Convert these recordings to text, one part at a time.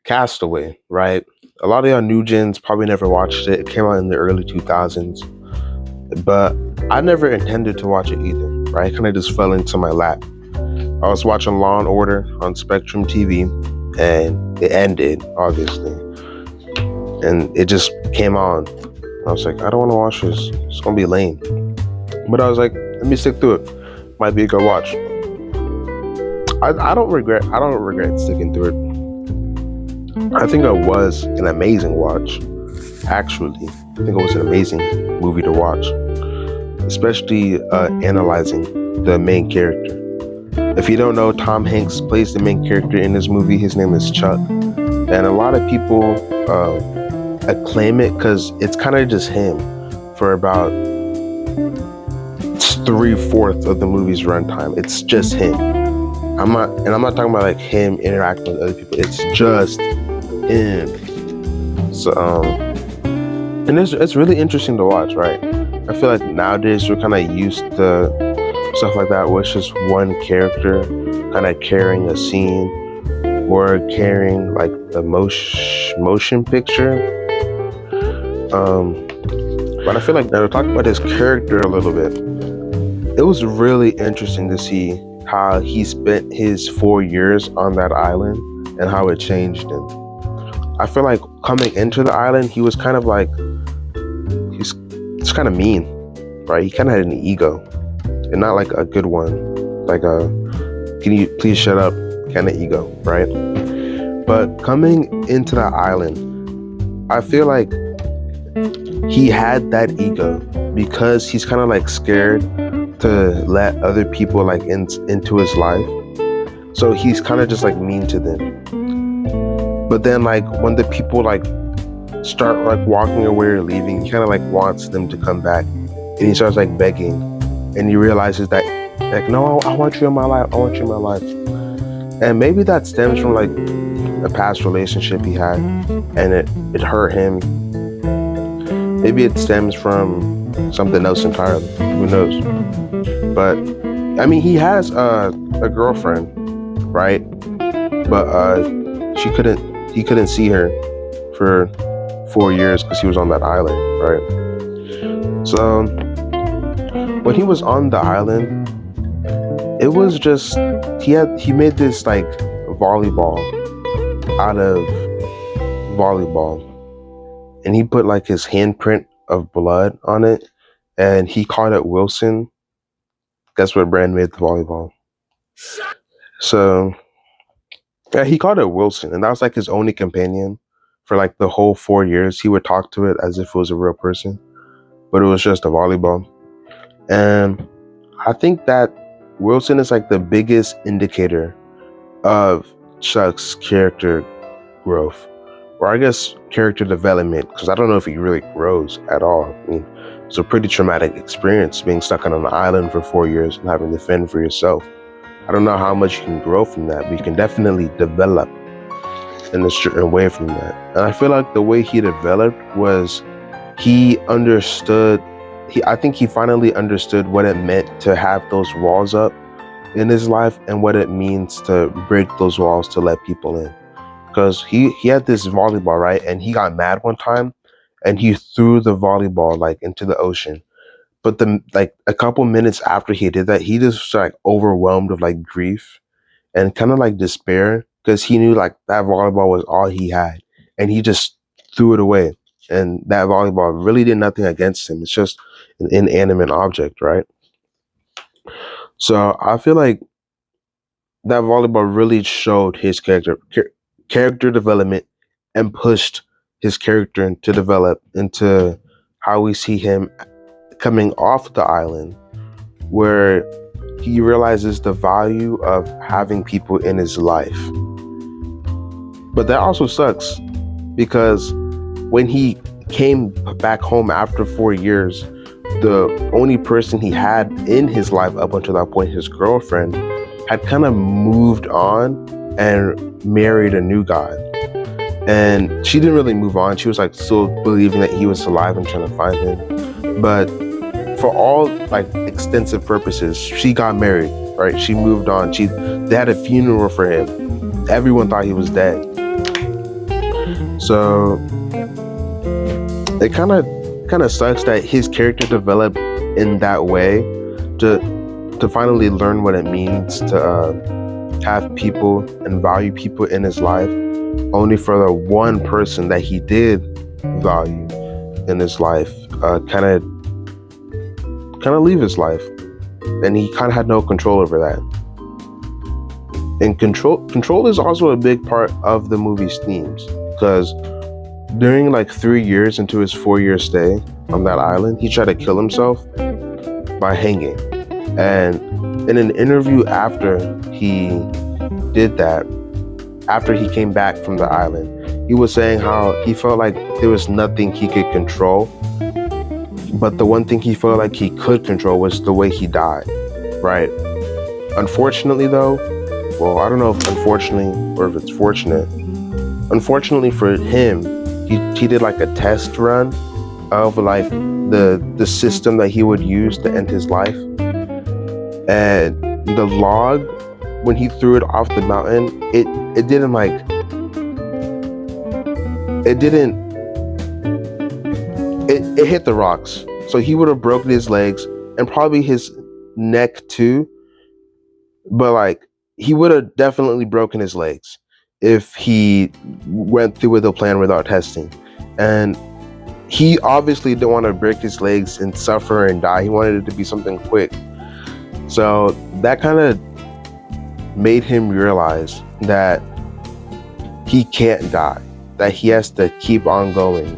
Castaway, right? A lot of y'all new gens probably never watched it. It came out in the early 2000s, but I never intended to watch it either, right? It kind of just fell into my lap. I was watching Law and Order on Spectrum TV, and it ended, obviously, and it just came on. I was like, I don't want to watch this. It's gonna be lame. But I was like, let me stick through it. Might be a good watch. I don't regret. I don't regret sticking through it. I think it was an amazing watch. Actually, I think it was an amazing movie to watch, especially analyzing the main character. If you don't know, Tom Hanks plays the main character in this movie. His name is Chuck, and a lot of people acclaim it because it's kind of just him for about 3/4 of the movie's runtime. It's just him. I'm not talking about like him interacting with other people. It's just him. So and it's really interesting to watch, right? I feel like nowadays we're kind of used to stuff like that, where it's just one character kind of carrying a scene or carrying like the motion picture. But I feel like now talking about his character a little bit, it was really interesting to see how he spent his 4 years on that island and how it changed him. I feel like coming into the island, he was kind of like, he's kind of mean, right? He kind of had an ego, and not like a good one, like a can you please shut up kind of ego, right? But coming into that island, I feel like he had that ego because he's kind of like scared to let other people like into his life, so he's kind of just like mean to them. But then like when the people like start like walking away or leaving, he kind of like wants them to come back, and he starts like begging, and he realizes that like, no, I want you in my life, I want you in my life. And maybe that stems from like a past relationship he had, and it hurt him. Maybe it stems from something else entirely, who knows. But I mean, he has a girlfriend, right? But he couldn't see her for 4 years because he was on that island, right? So when he was on the island, it was just he made this like volleyball out of volleyball, and he put like his handprint of blood on it, and he called it Wilson. That's what brand made the volleyball. So yeah, he called it Wilson, and that was like his only companion for like the whole 4 years. He would talk to it as if it was a real person, but it was just a volleyball. And I think that Wilson is like the biggest indicator of Chuck's character growth, or I guess character development, because I don't know if he really grows at all. I mean, it's a pretty traumatic experience being stuck on an island for 4 years and having to fend for yourself. I don't know how much you can grow from that, but you can definitely develop in a certain way from that. And I feel like the way he developed was he understood. I think he finally understood what it meant to have those walls up in his life and what it means to break those walls to let people in. Because he had this volleyball, right? And he got mad one time and he threw the volleyball like into the ocean. But like a couple minutes after he did that, he just like overwhelmed with like grief and kind of like despair, because he knew like that volleyball was all he had, and he just threw it away. And that volleyball really did nothing against him. It's just an inanimate object, right? So I feel like that volleyball really showed his character development and pushed his character to develop into how we see him coming off the island, where he realizes the value of having people in his life. But that also sucks, because when he came back home after 4 years, the only person he had in his life up until that point, his girlfriend, had kind of moved on and married a new guy. And she didn't really move on. She was like still believing that he was alive and trying to find him. But for all like extensive purposes, she got married, right? She moved on. They had a funeral for him. Everyone thought he was dead. So it kind of sucks that his character developed in that way to finally learn what it means to have people and value people in his life, only for the one person that he did value in his life kind of leave his life, and he kind of had no control over that. And control is also a big part of the movie's themes, because during like 3 years into his 4-year stay on that island, he tried to kill himself by hanging. And in an interview after he did that, after he came back from the island, he was saying how he felt like there was nothing he could control, but the one thing he felt like he could control was the way he died, right? Unfortunately though, well, I don't know if unfortunately or if it's fortunate. Unfortunately for him, he did like a test run of like the system that he would use to end his life. And the log, when he threw it off the mountain, it didn't like, it hit the rocks. So he would have broken his legs and probably his neck too. But like, he would have definitely broken his legs if he went through with the plan without testing. And he obviously didn't want to break his legs and suffer and die. He wanted it to be something quick. So that kind of made him realize that he can't die, that he has to keep on going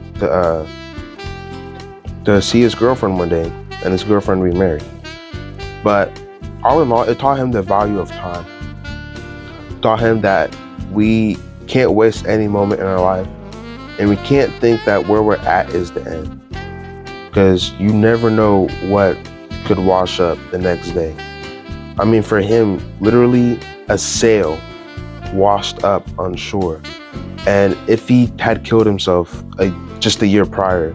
to see his girlfriend one day and his girlfriend remarry. But all in all, it taught him the value of time. It taught him that we can't waste any moment in our life, and we can't think that where we're at is the end, because you never know what could wash up the next day. I mean, for him, literally a sail washed up on shore. And if he had killed himself just a year prior,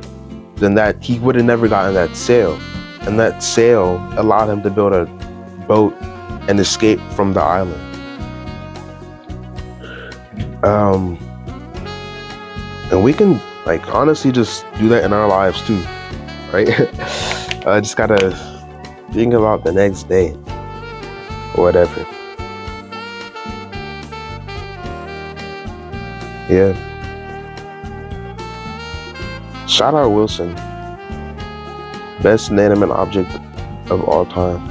then that he would have never gotten that sail. And that sail allowed him to build a boat and escape from the island. And we can like honestly just do that in our lives too, right? I just gotta think about the next day or whatever. Yeah. Shout out Wilson. Best inanimate object of all time.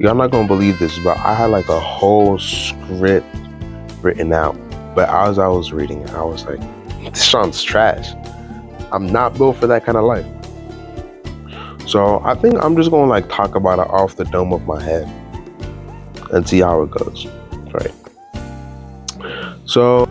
Y'all not gonna believe this, but I had like a whole script written out. But as I was reading it, I was like, this sounds trash. I'm not built for that kind of life. So I think I'm just gonna like talk about it off the dome of my head and see how it goes. Right. So